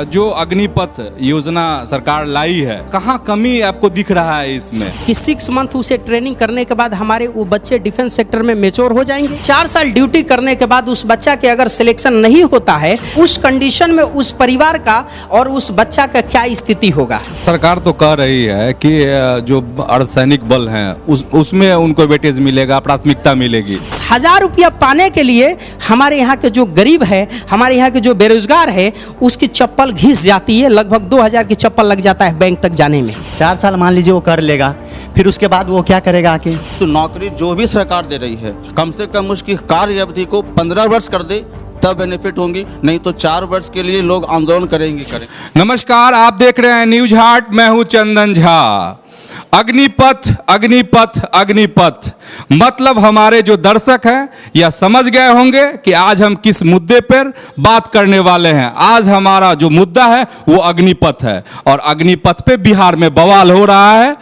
जो अग्निपथ योजना सरकार लाई है, कहाँ कमी आपको दिख रहा है इसमें? कि 6 मंथ उसे ट्रेनिंग करने के बाद हमारे वो बच्चे डिफेंस सेक्टर में मैच्योर हो जाएंगे। 4 साल ड्यूटी करने के बाद उस बच्चा के अगर सिलेक्शन नहीं होता है, उस कंडीशन में उस परिवार का और उस बच्चा का क्या स्थिति होगा? सरकार तो कह रही है कि जो अर्धसैनिक बल हैं उसमें उनको वेटेज मिलेगा, प्राथमिकता मिलेगी। 1000 रुपया पाने के लिए हमारे यहाँ के जो गरीब है, हमारे यहाँ के जो बेरोजगार है, उसकी चप्पल घिस जाती है। लगभग 2000 की चप्पल लग जाता है बैंक तक जाने में। 4 साल मान लीजिए वो कर लेगा, फिर उसके बाद वो क्या करेगा आके? तो नौकरी जो भी सरकार दे रही है, कम से कम उसकी कार्य अवधि को 15 वर्ष कर दे, तब बेनिफिट होंगी, नहीं तो 4 वर्ष के लिए लोग आंदोलन करेंगे। नमस्कार, आप देख रहे हैं न्यूज हाट, मैं हूं चंदन झा। अग्निपथ अग्निपथ अग्निपथ, मतलब हमारे जो दर्शक हैं यह समझ गए होंगे कि आज हम किस मुद्दे पर बात करने वाले हैं। आज हमारा जो मुद्दा है वो अग्निपथ है, और अग्निपथ पे बिहार में बवाल हो रहा है।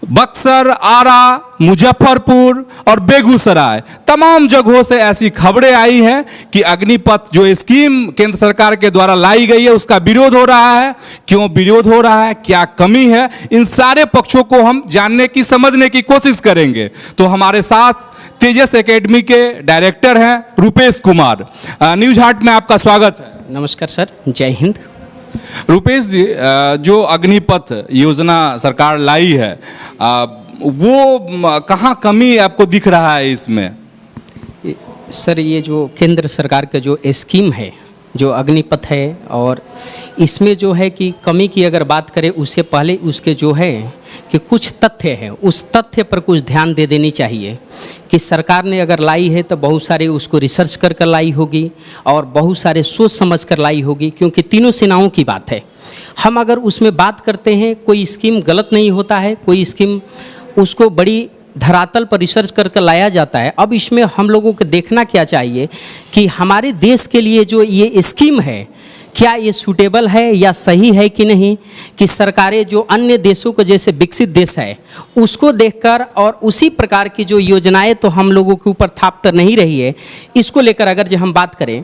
बक्सर, आरा, मुजफ्फरपुर और बेगूसराय, तमाम जगहों से ऐसी खबरें आई हैं कि अग्निपथ जो स्कीम केंद्र सरकार के द्वारा लाई गई है उसका विरोध हो रहा है। क्यों विरोध हो रहा है, क्या कमी है, इन सारे पक्षों को हम जानने की, समझने की कोशिश करेंगे। तो हमारे साथ तेजस एकेडमी के डायरेक्टर हैं रूपेश कुमार। न्यूज हाट में आपका स्वागत है। नमस्कार सर, जय हिंद। रूपेश जी, जो अग्निपथ योजना सरकार लाई है, वो कहाँ कमी आपको दिख रहा है इसमें? सर, ये जो केंद्र सरकार का जो स्कीम है, जो अग्निपथ है, और इसमें जो है कि कमी की अगर बात करें उससे पहले उसके जो है कि कुछ तथ्य हैं, उस तथ्य पर कुछ ध्यान दे देनी चाहिए कि सरकार ने अगर लाई है तो बहुत सारे उसको रिसर्च कर लाई होगी और बहुत सारे सोच समझ कर लाई होगी, क्योंकि तीनों सेनाओं की बात है। हम अगर उसमें बात करते हैं, कोई स्कीम गलत नहीं होता है, कोई स्कीम उसको बड़ी धरातल पर रिसर्च करके लाया जाता है। अब इसमें हम लोगों को देखना क्या चाहिए कि हमारे देश के लिए जो ये स्कीम है, क्या ये सूटेबल है या सही है कि नहीं, कि सरकारें जो अन्य देशों को जैसे विकसित देश है उसको देखकर और उसी प्रकार की जो योजनाएं तो हम लोगों के ऊपर थाप तो नहीं रही है। इसको लेकर अगर जो हम बात करें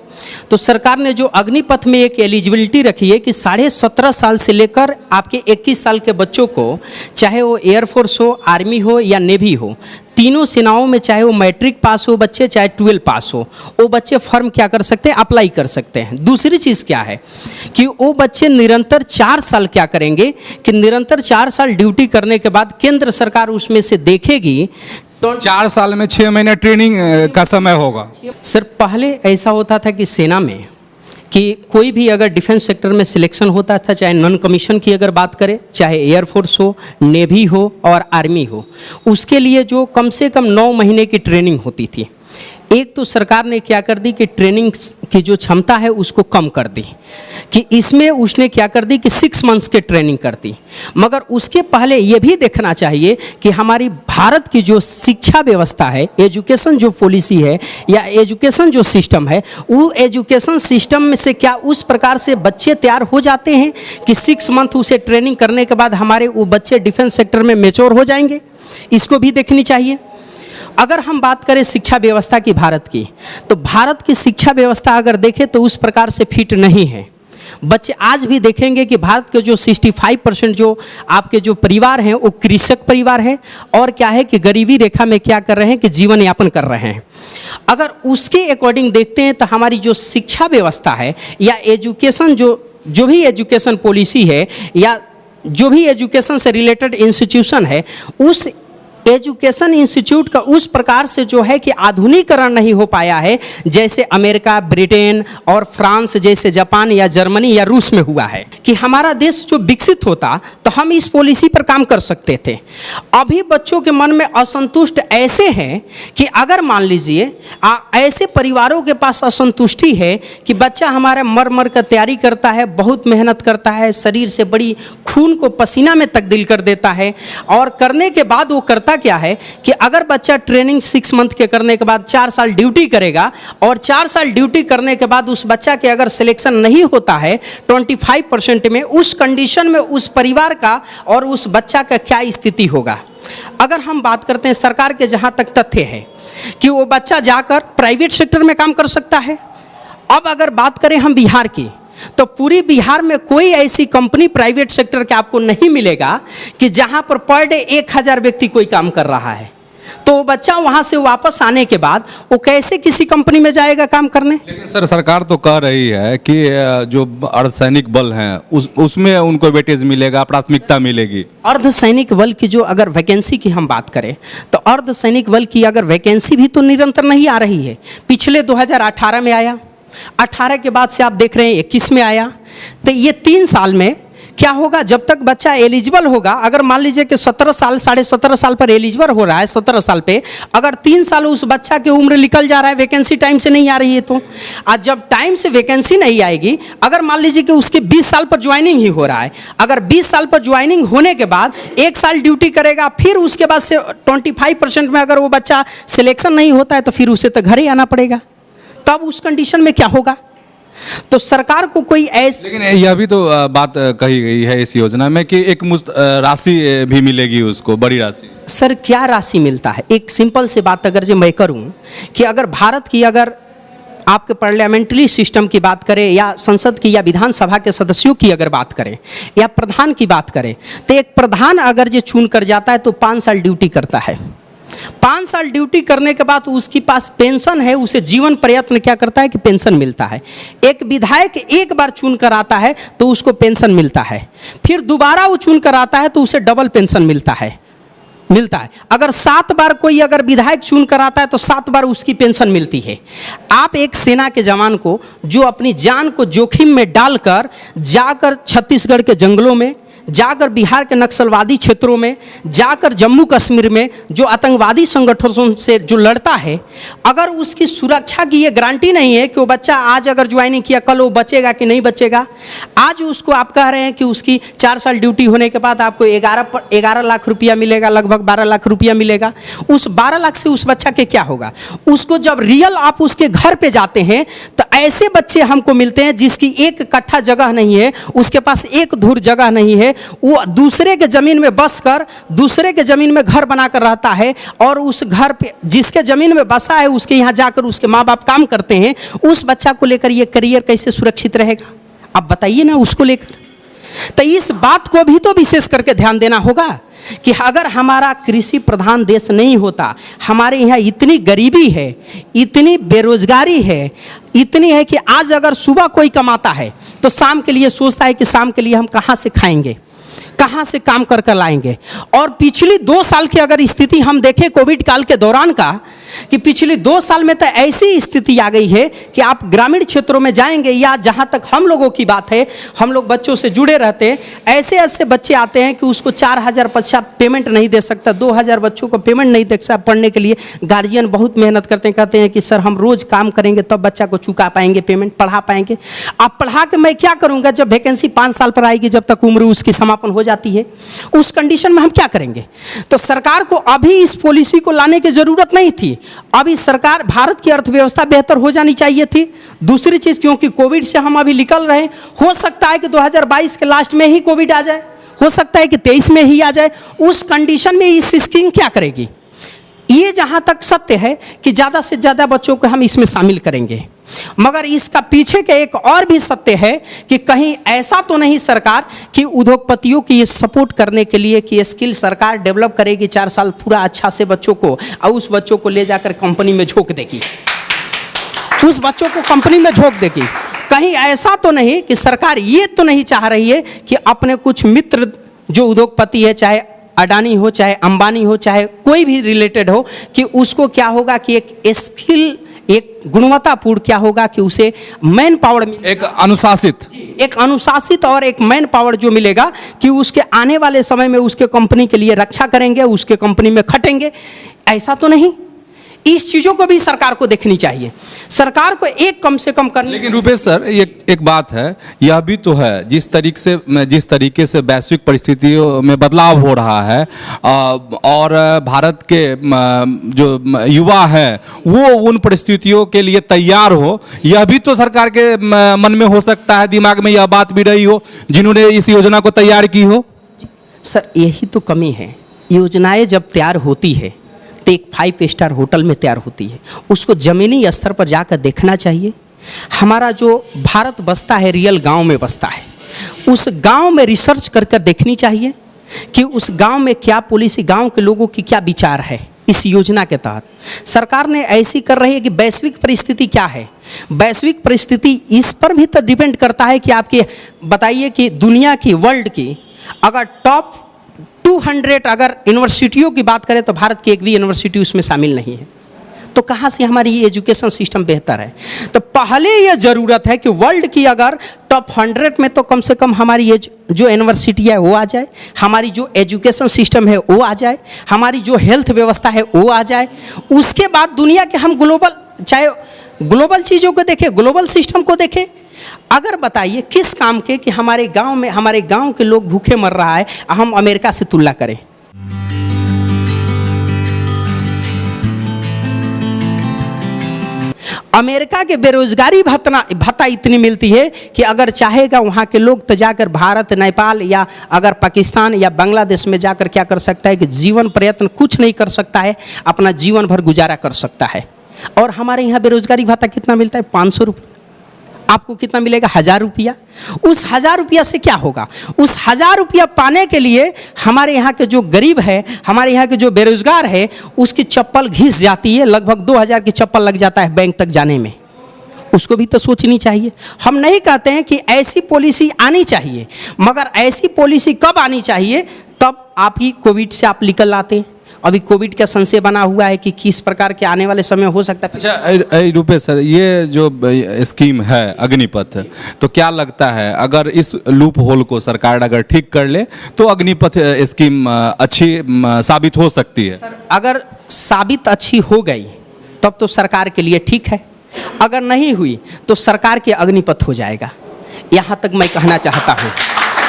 तो सरकार ने जो अग्निपथ में एक एलिजिबिलिटी रखी है कि 17.5 साल से लेकर आपके 21 साल के बच्चों को, चाहे वो एयरफोर्स हो, आर्मी हो या नेवी हो, तीनों सेनाओं में, चाहे वो मैट्रिक पास हो बच्चे, चाहे 12 पास हो, वो बच्चे फॉर्म क्या कर सकते हैं, अप्लाई कर सकते हैं। दूसरी चीज़ क्या है कि वो बच्चे निरंतर 4 साल क्या करेंगे कि निरंतर 4 साल ड्यूटी करने के बाद केंद्र सरकार उसमें से देखेगी। तो 4 साल में 6 महीने ट्रेनिंग का समय होगा। सर, पहले ऐसा होता था कि सेना में कि कोई भी अगर डिफेंस सेक्टर में सिलेक्शन होता था, चाहे नॉन कमीशन की अगर बात करें, चाहे एयरफोर्स हो, नेवी हो और आर्मी हो, उसके लिए जो कम से कम 9 महीने की ट्रेनिंग होती थी। एक तो सरकार ने क्या कर दी कि ट्रेनिंग की जो क्षमता है उसको कम कर दी, कि इसमें उसने क्या कर दी कि 6 मंथ्स की ट्रेनिंग कर दी। मगर उसके पहले ये भी देखना चाहिए कि हमारी भारत की जो शिक्षा व्यवस्था है, एजुकेशन जो पॉलिसी है या एजुकेशन जो सिस्टम है, वो एजुकेशन सिस्टम में से क्या उस प्रकार से बच्चे तैयार हो जाते हैं कि 6 मंथ उसे ट्रेनिंग करने के बाद हमारे वो बच्चे डिफेंस सेक्टर में मैच्योर हो जाएंगे। इसको भी देखनी चाहिए। अगर हम बात करें शिक्षा व्यवस्था की भारत की, तो भारत की शिक्षा व्यवस्था अगर देखें तो उस प्रकार से फिट नहीं है। बच्चे आज भी देखेंगे कि भारत के जो 65% जो आपके जो परिवार हैं वो कृषक परिवार है, और क्या है कि गरीबी रेखा में क्या कर रहे हैं कि जीवन यापन कर रहे हैं। अगर उसके अकॉर्डिंग देखते हैं तो हमारी जो शिक्षा व्यवस्था है या एजुकेशन जो भी एजुकेशन पॉलिसी है या जो भी एजुकेशन से रिलेटेड इंस्टीट्यूशन है, उस एजुकेशन इंस्टीट्यूट का उस प्रकार से जो है कि आधुनिकीकरण नहीं हो पाया है जैसे अमेरिका, ब्रिटेन और फ्रांस जैसे, जापान या जर्मनी या रूस में हुआ है। कि हमारा देश जो विकसित होता तो हम इस पॉलिसी पर काम कर सकते थे। अभी बच्चों के मन में असंतुष्ट ऐसे हैं कि अगर मान लीजिए ऐसे परिवारों के पास असंतुष्टि है कि बच्चा हमारा मर मर कर तैयारी करता है, बहुत मेहनत करता है, शरीर से बड़ी खून को पसीना में तब्दील कर देता है, और करने के बाद वो करता क्या है कि अगर बच्चा ट्रेनिंग 6 मंथ के करने के बाद 4 साल ड्यूटी करेगा, और 4 साल ड्यूटी करने के बाद उस बच्चा के अगर सिलेक्शन नहीं होता है 25% में, उस कंडीशन में उस परिवार का और उस बच्चा का क्या स्थिति होगा। अगर हम बात करते हैं सरकार के, जहां तक तथ्य है कि वो बच्चा जाकर प्राइवेट सेक्टर में काम कर सकता है। अब अगर बात करें हम बिहार की, तो पूरी बिहार में कोई ऐसी कंपनी प्राइवेट सेक्टर के आपको नहीं मिलेगा कि जहां पर पर डे 1000 व्यक्ति कोई काम कर रहा है। तो वो बच्चा वहां से वापस आने के बाद वो कैसे किसी कंपनी में जाएगा काम करने? लेकिन सर सरकार तो कह रही है कि जो अर्धसैनिक बल हैं उसमें उनको वेटेज मिलेगा, प्राथमिकता मिलेगी। अर्धसैनिक बल की जो अगर वैकेंसी की हम बात करें तो अर्धसैनिक बल की अगर वैकेंसी भी तो निरंतर नहीं आ रही है। पिछले 2018 में आया, 18 के बाद से आप देख रहे हैं 21 में आया। तो ये 3 साल में क्या होगा? जब तक बच्चा एलिजिबल होगा, अगर मान लीजिए कि 17 साल 17.5 साल पर एलिजिबल हो रहा है, 17 साल पे अगर 3 साल उस बच्चा की उम्र निकल जा रहा है, वैकेंसी टाइम से नहीं आ रही है, तो आज जब टाइम से वैकेंसी नहीं आएगी, अगर मान लीजिए कि उसकी 20 साल पर ज्वाइनिंग ही हो रहा है, अगर 20 साल पर ज्वाइनिंग होने के बाद 1 साल ड्यूटी करेगा, फिर उसके बाद से 25% में अगर वो बच्चा सिलेक्शन नहीं होता है तो फिर उसे तो घर ही आना पड़ेगा। तब उस कंडीशन में क्या होगा? तो सरकार को कोई ऐसे, लेकिन यह भी तो बात कही गई है इस योजना में कि एक मुश्त राशि भी मिलेगी उसको, बड़ी राशि। सर क्या राशि मिलता है? एक सिंपल सी बात अगर जो मैं करूं कि अगर भारत की अगर आपके पार्लियामेंट्री सिस्टम की बात करें या संसद की या विधानसभा के सदस्यों की अगर बात करें या प्रधान की बात करें, तो एक प्रधान अगर जो चुन कर जाता है तो 5 साल ड्यूटी करता है। 5 साल ड्यूटी करने के बाद उसके पास पेंशन है, उसे जीवन प्रयत्न क्या करता है कि पेंशन मिलता है। एक विधायक एक बार चुन कर आता है तो उसको पेंशन मिलता है, फिर दोबारा वो चुन कर आता है तो उसे डबल पेंशन मिलता है। अगर 7 बार कोई अगर विधायक चुन कर आता है तो 7 बार उसकी पेंशन मिलती है। आप एक सेना के जवान को जो अपनी जान को जोखिम में डालकर जाकर छत्तीसगढ़ के जंगलों में, जाकर बिहार के नक्सलवादी क्षेत्रों में, जाकर जम्मू कश्मीर में जो आतंकवादी संगठनों से जो लड़ता है, अगर उसकी सुरक्षा की ये गारंटी नहीं है कि वो बच्चा आज अगर ज्वाइनिंग किया कल वो बचेगा कि नहीं बचेगा। आज उसको आप कह रहे हैं कि उसकी 4 साल ड्यूटी होने के बाद आपको 11 लाख रुपया मिलेगा, लगभग 12 लाख रुपया मिलेगा। उस 12 लाख से उस बच्चा के क्या होगा? उसको जब रियल आप उसके घर पे जाते हैं तो ऐसे बच्चे हमको मिलते हैं जिसकी 1 कट्ठा जगह नहीं है, उसके पास 1 धुर जगह नहीं है, वो दूसरे के ज़मीन में बस कर दूसरे के ज़मीन में घर बनाकर रहता है, और उस घर पे जिसके ज़मीन में बसा है उसके यहाँ जाकर उसके माँ बाप काम करते हैं। उस बच्चा को लेकर ये करियर कैसे सुरक्षित रहेगा? आप बताइए ना उसको लेकर। तो इस बात को भी तो विशेष करके ध्यान देना होगा कि अगर हमारा कृषि प्रधान देश नहीं होता, हमारे यहाँ इतनी गरीबी है, इतनी बेरोजगारी है, इतनी है कि आज अगर सुबह कोई कमाता है तो शाम के लिए सोचता है कि शाम के लिए हम कहाँ से खाएंगे, कहाँ से काम कर कर लाएंगे। और पिछली 2 साल की अगर स्थिति हम देखें कोविड काल के दौरान का, कि पिछले 2 साल में तो ऐसी स्थिति आ गई है कि आप ग्रामीण क्षेत्रों में जाएंगे या जहाँ तक हम लोगों की बात है, हम लोग बच्चों से जुड़े रहते हैं, ऐसे ऐसे बच्चे आते हैं कि उसको 4000 बच्चा पेमेंट नहीं दे सकता, 2000 बच्चों को पेमेंट नहीं दे सकता पढ़ने के लिए। गार्जियन बहुत मेहनत करते हैं, कहते हैं कि सर हम रोज़ काम करेंगे तब बच्चा को चुका पाएंगे, पेमेंट पढ़ा पाएंगे। अब पढ़ा के मैं क्या करूँगा जब वैकेंसी 5 साल पर आएगी, जब तक उम्र उसकी समापन हो जाती है, उस कंडीशन में हम क्या करेंगे? तो सरकार को अभी इस पॉलिसी को लाने की जरूरत नहीं थी। अभी सरकार, भारत की अर्थव्यवस्था बेहतर हो जानी चाहिए थी। दूसरी चीज, क्योंकि कोविड से हम अभी निकल रहे हैं, हो सकता है कि 2022 के लास्ट में ही कोविड आ जाए, हो सकता है कि 23 में ही आ जाए। उस कंडीशन में इस स्कीम क्या करेगी? ये जहां तक सत्य है कि ज़्यादा से ज़्यादा बच्चों को हम इसमें शामिल करेंगे, मगर इसका पीछे के एक और भी सत्य है कि कहीं ऐसा तो नहीं सरकार कि उद्योगपतियों की ये सपोर्ट करने के लिए कि स्किल सरकार डेवलप करेगी 4 साल पूरा अच्छा से बच्चों को, और उस बच्चों को ले जाकर कंपनी में झोंक देगी, उस बच्चों को कंपनी में झोंक देगी। कहीं ऐसा तो नहीं कि सरकार ये तो नहीं चाह रही है कि अपने कुछ मित्र जो उद्योगपति है, चाहे अडानी हो, चाहे अंबानी हो, चाहे कोई भी रिलेटेड हो, कि उसको क्या होगा कि एक स्किल, एक गुणवत्तापूर्ण क्या होगा कि उसे मैन पावर मिले, एक अनुशासित और एक मैन पावर जो मिलेगा कि उसके आने वाले समय में उसके कंपनी के लिए रक्षा करेंगे, उसके कंपनी में खटेंगे। ऐसा तो नहीं। इस चीज़ों को भी सरकार को देखनी चाहिए, सरकार को एक कम से कम करनी। लेकिन रूपेश सर, एक बात है, यह भी तो है जिस तरीके से वैश्विक परिस्थितियों में बदलाव हो रहा है, और भारत के जो युवा है वो उन परिस्थितियों के लिए तैयार हो, यह भी तो सरकार के मन में हो सकता है, दिमाग में यह बात भी रही हो जिन्होंने इस योजना को तैयार की हो। सर यही तो कमी है, योजनाएं जब तैयार होती है एक 5 स्टार होटल में तैयार होती है, उसको ज़मीनी स्तर पर जाकर देखना चाहिए हमारा जो भारत बसता है रियल गांव में बसता है। उस गांव में रिसर्च कर कर देखनी चाहिए कि उस गांव में क्या पॉलिसी, गांव के लोगों की क्या विचार है इस योजना के तहत। सरकार ने ऐसी कर रही है कि वैश्विक परिस्थिति क्या है, वैश्विक परिस्थिति इस पर भी तो डिपेंड करता है कि आपके बताइए कि दुनिया की, वर्ल्ड की अगर टॉप 200 अगर यूनिवर्सिटियों की बात करें तो भारत की एक भी यूनिवर्सिटी उसमें शामिल नहीं है। तो कहाँ से हमारी ये एजुकेशन सिस्टम बेहतर है? तो पहले ये ज़रूरत है कि वर्ल्ड की अगर टॉप 100 में तो कम से कम हमारी ये जो यूनिवर्सिटी है वो आ जाए, हमारी जो एजुकेशन सिस्टम है वो आ जाए, हमारी जो हेल्थ व्यवस्था है वो आ जाए। उसके बाद दुनिया के हम ग्लोबल, चाहे ग्लोबल चीज़ों को देखें, ग्लोबल सिस्टम को देखें। अगर बताइए किस काम के कि हमारे गांव में, हमारे गांव के लोग भूखे मर रहा है, हम अमेरिका से तुलना करें। अमेरिका के बेरोजगारी भत्ता इतनी मिलती है कि अगर चाहेगा वहाँ के लोग तो जाकर भारत, नेपाल या अगर पाकिस्तान या बांग्लादेश में जाकर क्या कर सकता है कि जीवन प्रयत्न कुछ नहीं कर सकता है, अपना जीवन भर गुजारा कर सकता है। और हमारे यहाँ बेरोजगारी भत्ता कितना मिलता है? 500 रुपये। आपको कितना मिलेगा? 1000 रुपया। उस 1000 रुपया से क्या होगा? उस 1000 रुपया पाने के लिए हमारे यहाँ के जो गरीब है, हमारे यहाँ के जो बेरोजगार है, उसकी चप्पल घिस जाती है, लगभग 2000 की चप्पल लग जाता है बैंक तक जाने में। उसको भी तो सोचनी चाहिए। हम नहीं कहते हैं कि ऐसी पॉलिसी आनी चाहिए, मगर ऐसी पॉलिसी कब आनी चाहिए? तब आप ही कोविड से आप निकल आते हैं। अभी कोविड का संशय बना हुआ है कि किस प्रकार के आने वाले समय हो सकता है। अच्छा रुपेश सर, ये जो स्कीम है अग्निपथ, तो क्या लगता है अगर इस लूप होल को सरकार अगर ठीक कर ले तो अग्निपथ स्कीम अच्छी साबित हो सकती है? सर, अगर साबित अच्छी हो गई तब तो सरकार के लिए ठीक है, अगर नहीं हुई तो सरकार के अग्निपथ हो जाएगा। यहाँ तक मैं कहना चाहता हूँ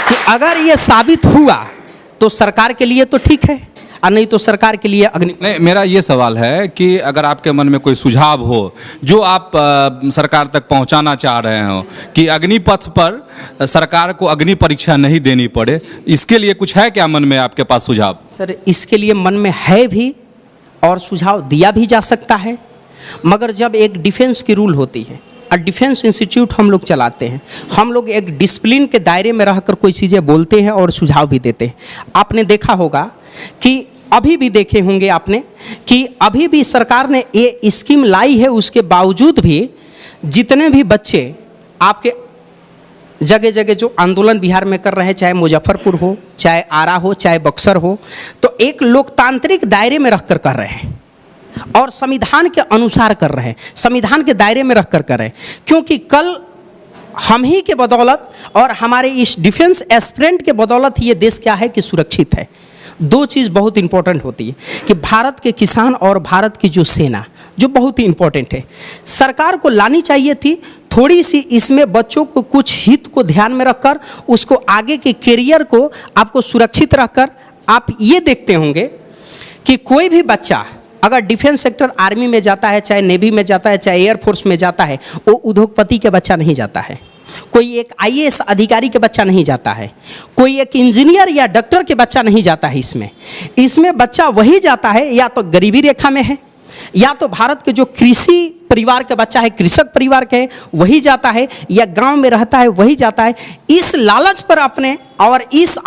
कि अगर ये साबित हुआ तो सरकार के लिए तो ठीक है, और नहीं तो सरकार के लिए नहीं, मेरा ये सवाल है कि अगर आपके मन में कोई सुझाव हो जो आप सरकार तक पहुंचाना चाह रहे हो कि अग्निपथ पर सरकार को अग्नि परीक्षा नहीं देनी पड़े, इसके लिए कुछ है क्या मन में आपके पास सुझाव? सर, इसके लिए मन में है भी और सुझाव दिया भी जा सकता है, मगर जब एक डिफेंस की रूल होती है और डिफेंस इंस्टीट्यूट हम लोग चलाते हैं, हम लोग एक डिसिप्लिन के दायरे में रहकर कोई चीज़ें बोलते हैं और सुझाव भी देते हैं। आपने देखा होगा कि अभी भी देखे होंगे आपने कि अभी भी सरकार ने ये स्कीम लाई है, उसके बावजूद भी जितने भी बच्चे आपके जगह जगह जो आंदोलन बिहार में कर रहे हैं, चाहे मुजफ्फरपुर हो, चाहे आरा हो, चाहे बक्सर हो, तो एक लोकतांत्रिक दायरे में रखकर कर रहे हैं और संविधान के अनुसार कर रहे हैं, संविधान के दायरे में रखकर कर रहे हैं। क्योंकि कल हम ही के बदौलत और हमारे इस डिफेंस एस्पिरेंट के बदौलत ये देश क्या है कि सुरक्षित है। दो चीज़ बहुत इंपॉर्टेंट होती है कि भारत के किसान और भारत की जो सेना, जो बहुत ही इंपॉर्टेंट है, सरकार को लानी चाहिए थी थोड़ी सी इसमें बच्चों को कुछ हित को ध्यान में रखकर, उसको आगे के करियर को आपको सुरक्षित रखकर। आप ये देखते होंगे कि कोई भी बच्चा अगर डिफेंस सेक्टर, आर्मी में जाता है, चाहे नेवी में जाता है, चाहे एयरफोर्स में जाता है, वो उद्योगपति के बच्चा नहीं जाता है, कोई एक आईएएस अधिकारी के बच्चा नहीं जाता है, कोई एक इंजीनियर या डॉक्टर के बच्चा नहीं जाता है। इसमें बच्चा वही जाता है या तो गरीबी रेखा में है, या तो भारत के जो कृषि परिवार का बच्चा है, कृषक परिवार के है, वही जाता है, या गांव में रहता है वही जाता है। इस लालच पर अपने और इस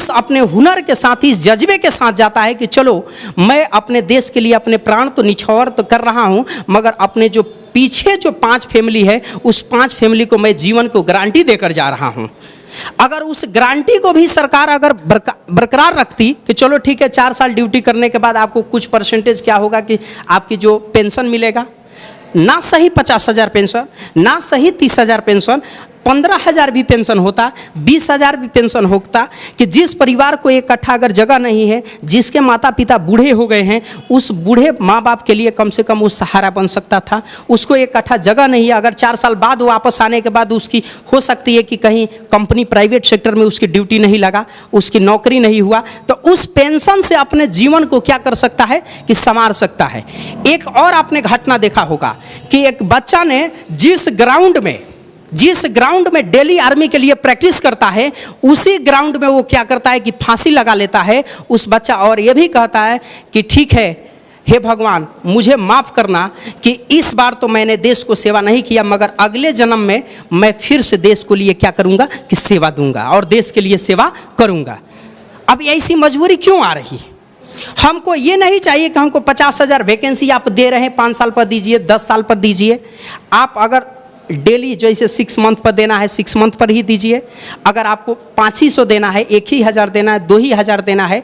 अपने हुनर के साथ, इस जज्बे के साथ जाता है कि चलो मैं अपने देश के लिए अपने प्राण तो निछावर तो कर रहा हूँ, मगर अपने जो पीछे जो 5 फैमिली है, उस 5 फैमिली को मैं जीवन को गारंटी देकर जा रहा हूँ। अगर उस गारंटी को भी सरकार अगर बरकरार रखती कि चलो ठीक है, 4 साल ड्यूटी करने के बाद आपको कुछ परसेंटेज क्या होगा कि आपकी जो पेंशन मिलेगा, ना सही 50,000 पेंशन, ना सही 30,000 पेंशन, 15,000 भी पेंशन होता, 20,000 भी पेंशन होता, कि जिस परिवार को एक कट्ठा अगर जगह नहीं है, जिसके माता पिता बूढ़े हो गए हैं, उस बूढ़े माँ बाप के लिए कम से कम उस सहारा बन सकता था। उसको एक कट्ठा जगह नहीं है, अगर 4 साल बाद वापस आने के बाद उसकी हो सकती है कि कहीं कंपनी प्राइवेट सेक्टर में उसकी ड्यूटी नहीं लगा, उसकी नौकरी नहीं हुआ, तो उस पेंशन से अपने जीवन को क्या कर सकता है कि संवार सकता है। एक और आपने घटना देखा होगा कि एक बच्चा ने जिस ग्राउंड में डेली आर्मी के लिए प्रैक्टिस करता है, उसी ग्राउंड में वो क्या करता है कि फांसी लगा लेता है उस बच्चा, और ये भी कहता है कि ठीक है, हे भगवान मुझे माफ़ करना कि इस बार तो मैंने देश को सेवा नहीं किया, मगर अगले जन्म में मैं फिर से देश को लिए क्या करूँगा कि सेवा दूंगा और देश के लिए सेवा करूँगा। अब ऐसी मजबूरी क्यों आ रही है? हमको ये नहीं चाहिए कि हमको 50,000 वैकेंसी आप दे रहे हैं, 5 साल पर दीजिए, 10 साल पर दीजिए। आप अगर डेली जैसे 6 मंथ पर देना है 6 मंथ पर ही दीजिए। अगर आपको 500 देना है, 1,000 देना है, 2,000 देना है,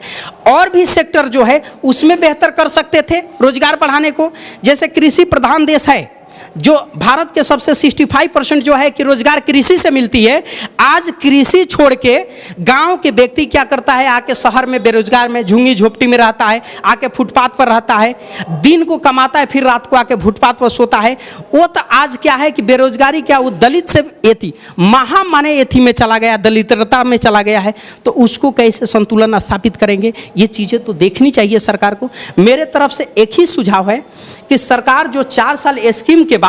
और भी सेक्टर जो है उसमें बेहतर कर सकते थे रोजगार बढ़ाने को। जैसे कृषि प्रधान देश है, जो भारत के सबसे 65% जो है कि रोजगार कृषि से मिलती है। आज कृषि छोड़ के गांव के व्यक्ति क्या करता है, आके शहर में बेरोजगार में झुग्गी झोपड़ी में रहता है, आके फुटपाथ पर रहता है, दिन को कमाता है, फिर रात को आके फुटपाथ पर सोता है। वो तो आज क्या है कि बेरोजगारी क्या, वो दलित से एथी माने एथी में चला गया, दलितरता में चला गया है। तो उसको कैसे संतुलन स्थापित करेंगे, ये चीज़ें तो देखनी चाहिए सरकार को। मेरे तरफ से एक ही सुझाव है कि सरकार जो 4 साल स्कीम के बाद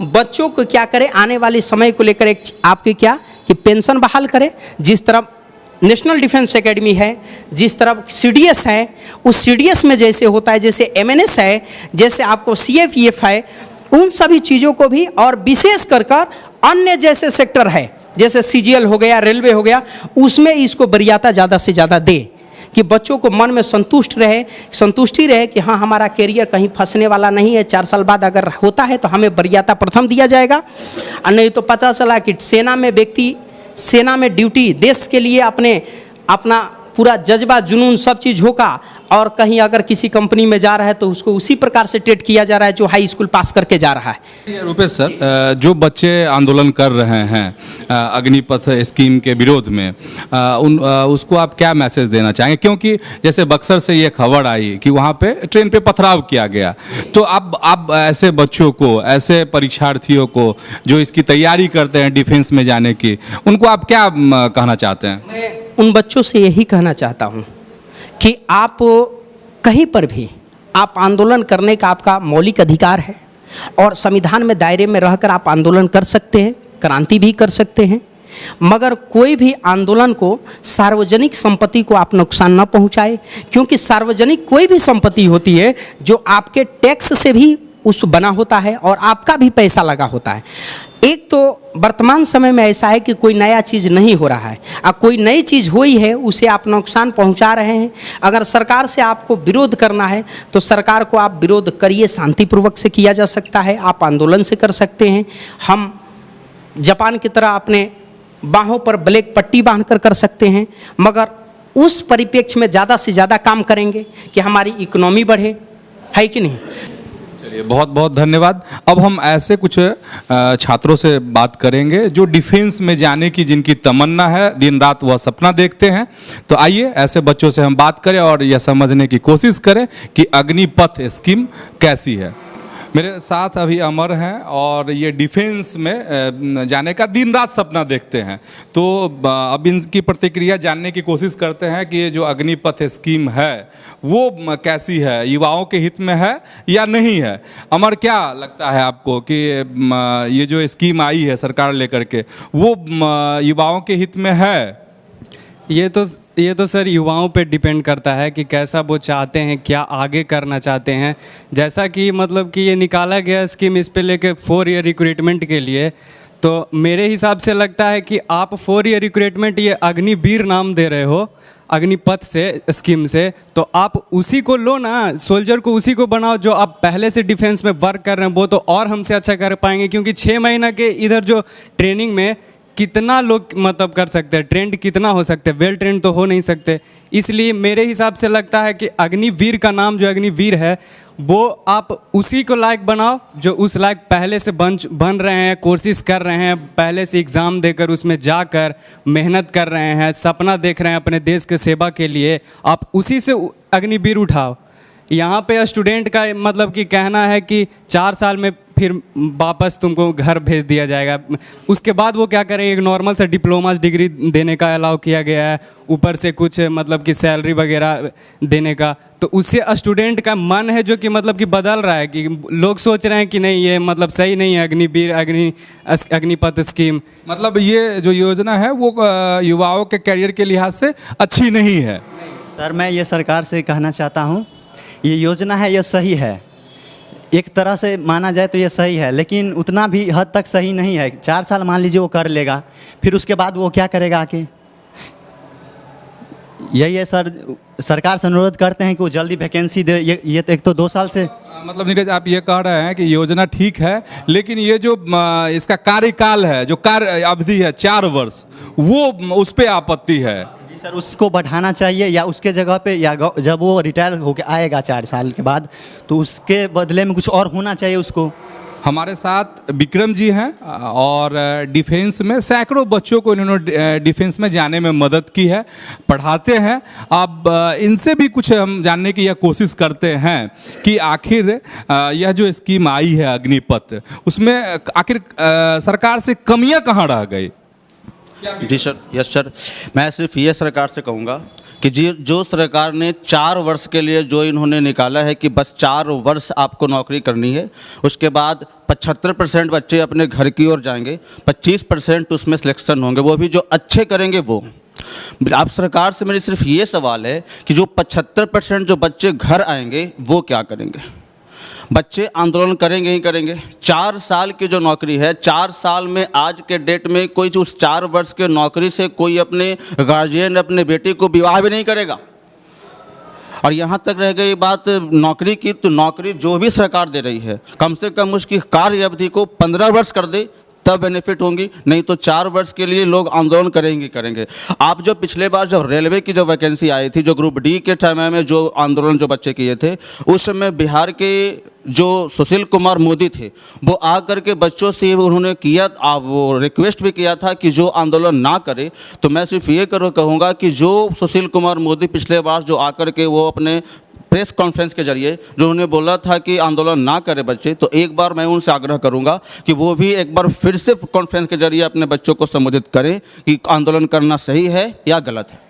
बच्चों को क्या करे, आने वाले समय को लेकर एक आपके क्या कि पेंशन बहाल करे। जिस तरह नेशनल डिफेंस एकेडमी है, जिस तरह सीडीएस है, उस सीडीएस में जैसे होता है, जैसे एमएनएस है, जैसे आपको सीएपीएफ है, उन सभी चीज़ों को भी, और विशेष कर अन्य जैसे सेक्टर है जैसे सीजीएल हो गया, रेलवे हो गया, उसमें इसको वरीयता ज़्यादा से ज़्यादा दे कि बच्चों को मन में संतुष्टि रहे कि हाँ हमारा कैरियर कहीं फंसने वाला नहीं है। 4 साल बाद अगर होता है तो हमें वरीयता प्रथम दिया जाएगा, और नहीं तो पता चला कि सेना में व्यक्ति सेना में ड्यूटी देश के लिए अपना पूरा जज्बा जुनून सब चीज़ होगा, और कहीं अगर किसी कंपनी में जा रहा है तो उसको उसी प्रकार से ट्रीट किया जा रहा है जो हाई स्कूल पास करके जा रहा है। रुपेश सर, जो बच्चे आंदोलन कर रहे हैं अग्निपथ स्कीम के विरोध में, उसको आप क्या मैसेज देना चाहेंगे? क्योंकि जैसे बक्सर से ये खबर आई कि वहाँ पे ट्रेन पे पथराव किया गया, तो अब आप ऐसे बच्चों को, ऐसे परीक्षार्थियों को जो इसकी तैयारी करते हैं डिफेंस में जाने की, उनको आप क्या कहना चाहते हैं? मैं उन बच्चों से यही कहना चाहता हूँ कि आप कहीं पर भी आप आंदोलन करने का आपका मौलिक अधिकार है, और संविधान में दायरे में रहकर आप आंदोलन कर सकते हैं, क्रांति भी कर सकते हैं, मगर कोई भी आंदोलन को सार्वजनिक संपत्ति को आप नुकसान न पहुंचाए। क्योंकि सार्वजनिक कोई भी संपत्ति होती है जो आपके टैक्स से भी उस बना होता है और आपका भी पैसा लगा होता है। एक तो वर्तमान समय में ऐसा है कि कोई नया चीज़ नहीं हो रहा है, और कोई नई चीज़ हुई है उसे आप नुकसान पहुंचा रहे हैं। अगर सरकार से आपको विरोध करना है तो सरकार को आप विरोध करिए, शांतिपूर्वक से किया जा सकता है, आप आंदोलन से कर सकते हैं। हम जापान की तरह अपने बाहों पर ब्लैक पट्टी बांधकर कर सकते हैं, मगर उस परिप्रेक्ष्य में ज़्यादा से ज़्यादा काम करेंगे कि हमारी इकोनॉमी बढ़े, है कि नहीं? चलिए, बहुत बहुत धन्यवाद। अब हम ऐसे कुछ छात्रों से बात करेंगे जो डिफेंस में जाने की जिनकी तमन्ना है, दिन रात वह सपना देखते हैं। तो आइए ऐसे बच्चों से हम बात करें और यह समझने की कोशिश करें कि अग्निपथ स्कीम कैसी है। मेरे साथ अभी अमर हैं और ये डिफेंस में जाने का दिन रात सपना देखते हैं। तो अब इनकी प्रतिक्रिया जानने की कोशिश करते हैं कि ये जो अग्निपथ स्कीम है वो कैसी है, युवाओं के हित में है या नहीं है। अमर, क्या लगता है आपको कि ये जो स्कीम आई है सरकार लेकर के, वो युवाओं के हित में है? ये तो सर युवाओं पे डिपेंड करता है कि कैसा वो चाहते हैं, क्या आगे करना चाहते हैं। जैसा कि मतलब कि ये निकाला गया स्कीम इस पे लेके 4 ईयर रिक्रूटमेंट के लिए, तो मेरे हिसाब से लगता है कि आप 4 ईयर रिक्रूटमेंट ये अग्निवीर नाम दे रहे हो अग्निपथ से स्कीम से, तो आप उसी को लो ना, सोल्जर को उसी को बनाओ जो आप पहले से डिफेंस में वर्क कर रहे हैं। वो तो और हमसे अच्छा कर पाएंगे, क्योंकि 6 महीना के इधर जो ट्रेनिंग में कितना लोग मतलब कर सकते हैं, ट्रेंड कितना हो सकते हैं, वेल ट्रेंड तो हो नहीं सकते। इसलिए मेरे हिसाब से लगता है कि अग्निवीर का नाम जो अग्निवीर है वो आप उसी को लायक बनाओ जो उस लायक पहले से बन रहे हैं, कोशिश कर रहे हैं, पहले से एग्ज़ाम देकर उसमें जाकर मेहनत कर रहे हैं, सपना देख रहे हैं अपने देश के सेवा के लिए। आप उसी से अग्निवीर उठाओ। यहाँ पे स्टूडेंट का मतलब कि कहना है कि 4 साल में फिर वापस तुमको घर भेज दिया जाएगा। उसके बाद वो क्या करें, एक नॉर्मल सा डिप्लोमा डिग्री देने का अलाउ किया गया है, ऊपर से कुछ मतलब कि सैलरी वगैरह देने का। तो उससे स्टूडेंट का मन है जो कि मतलब कि बदल रहा है, कि लोग सोच रहे हैं कि नहीं ये मतलब सही नहीं है अग्निवीर अग्निपथ स्कीम। मतलब ये जो योजना है वो युवाओं के करियर के लिहाज से अच्छी नहीं है। सर मैं ये सरकार से कहना चाहता हूँ ये योजना है, ये सही है, एक तरह से माना जाए तो ये सही है, लेकिन उतना भी हद तक सही नहीं है। 4 साल मान लीजिए वो कर लेगा, फिर उसके बाद वो क्या करेगा आके? यही है सर, सरकार से अनुरोध करते हैं कि वो जल्दी वैकेंसी दे। ये तो एक तो 2 साल से मतलब नीरज, आप ये कह रहे हैं कि योजना ठीक है, लेकिन ये जो इसका कार्यकाल है, जो कार्य अवधि है 4 वर्ष, वो उस पर आपत्ति है। जी सर, उसको बढ़ाना चाहिए, या उसके जगह पे, या जब वो रिटायर होकर आएगा 4 साल के बाद, तो उसके बदले में कुछ और होना चाहिए उसको। हमारे साथ विक्रम जी हैं और डिफेंस में सैकड़ों बच्चों को इन्होंने डिफेंस में जाने में मदद की है, पढ़ाते हैं। अब इनसे भी कुछ हम जानने की यह कोशिश करते हैं कि आखिर यह जो स्कीम आई है अग्निपथ, उसमें आखिर सरकार से कमियां कहाँ रह गई? जी सर, यस सर, मैं सिर्फ ये सरकार से कहूँगा कि जो सरकार ने 4 वर्ष के लिए जो इन्होंने निकाला है कि बस 4 वर्ष आपको नौकरी करनी है, उसके बाद 75% बच्चे अपने घर की ओर जाएंगे, 25% उसमें सिलेक्शन होंगे, वो भी जो अच्छे करेंगे वो। आप सरकार से मेरी सिर्फ ये सवाल है कि जो 75% जो बच्चे घर आएंगे वो क्या करेंगे? बच्चे आंदोलन करेंगे ही करेंगे। 4 साल की जो नौकरी है, 4 साल में आज के डेट में कोई जो उस 4 वर्ष के नौकरी से कोई अपने गार्जियन अपने बेटे को विवाह भी नहीं करेगा। और यहाँ तक रह गई बात नौकरी की, तो नौकरी जो भी सरकार दे रही है, कम से कम उसकी कार्य अवधि को 15 वर्ष कर दे, तब बेनिफिट होंगी, नहीं तो 4 वर्ष के लिए लोग आंदोलन करेंगे। आप जो पिछले बार जब रेलवे की जो वैकेंसी आई थी, जो ग्रुप डी के टाइम में जो आंदोलन जो बच्चे किए थे, उस समय बिहार के जो सुशील कुमार मोदी थे, वो आकर के बच्चों से उन्होंने किया, वो रिक्वेस्ट भी किया था कि जो आंदोलन ना करे। तो मैं सिर्फ ये कहूँगा कि जो सुशील कुमार मोदी पिछले बार जो आकर के वो अपने प्रेस कॉन्फ्रेंस के जरिए जो उन्होंने बोला था कि आंदोलन ना करे बच्चे, तो एक बार मैं उनसे आग्रह करूंगा कि वो भी एक बार फिर से कॉन्फ्रेंस के जरिए अपने बच्चों को संबोधित करें कि आंदोलन करना सही है या गलत है।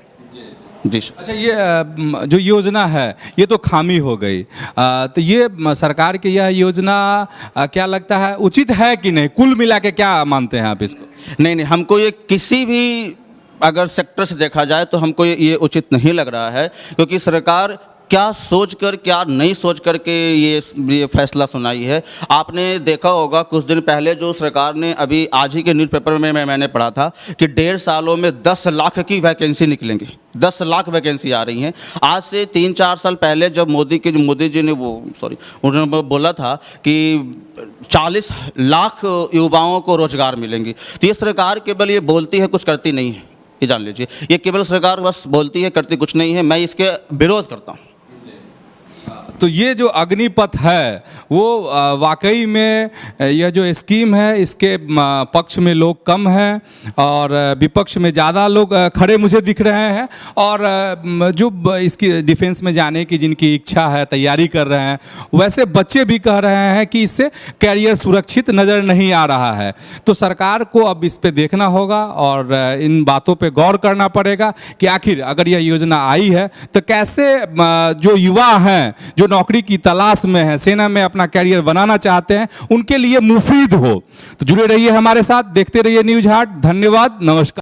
जी सर। अच्छा, ये जो योजना है ये तो खामी हो गई, तो ये सरकार की यह योजना क्या लगता है उचित है कि नहीं? कुल मिला के क्या मानते हैं आप इसको? नहीं, हमको ये किसी भी अगर सेक्टर से देखा जाए तो हमको ये उचित नहीं लग रहा है, क्योंकि सरकार क्या सोचकर क्या नहीं सोच कर के ये फैसला सुनाई है। आपने देखा होगा कुछ दिन पहले जो सरकार ने, अभी आज ही के न्यूज़पेपर में मैंने पढ़ा था कि 1.5 सालों में 10 लाख की वैकेंसी निकलेंगी, 10 लाख वैकेंसी आ रही हैं। आज से 3-4 साल पहले जब मोदी जी ने उन्होंने बोला था कि 40 लाख युवाओं को रोजगार मिलेंगी। तो ये सरकार केवल ये बोलती है, कुछ करती नहीं है, ये जान लीजिए। ये केवल सरकार बस बोलती है, करती कुछ नहीं है। मैं इसके विरोध करता हूँ। तो ये जो अग्निपथ है वो वाकई में यह जो स्कीम है इसके पक्ष में लोग कम हैं और विपक्ष में ज़्यादा लोग खड़े मुझे दिख रहे हैं, और जो इसकी डिफेंस में जाने की जिनकी इच्छा है, तैयारी कर रहे हैं, वैसे बच्चे भी कह रहे हैं कि इससे कैरियर सुरक्षित नज़र नहीं आ रहा है। तो सरकार को अब इस पे देखना होगा और इन बातों पे गौर करना पड़ेगा कि आखिर अगर यह योजना आई है तो कैसे जो युवा हैं, जो नौकरी की तलाश में है, सेना में अपना कैरियर बनाना चाहते हैं, उनके लिए मुफीद हो। तो जुड़े रहिए हमारे साथ, देखते रहिए न्यूज़ हाट। धन्यवाद, नमस्कार।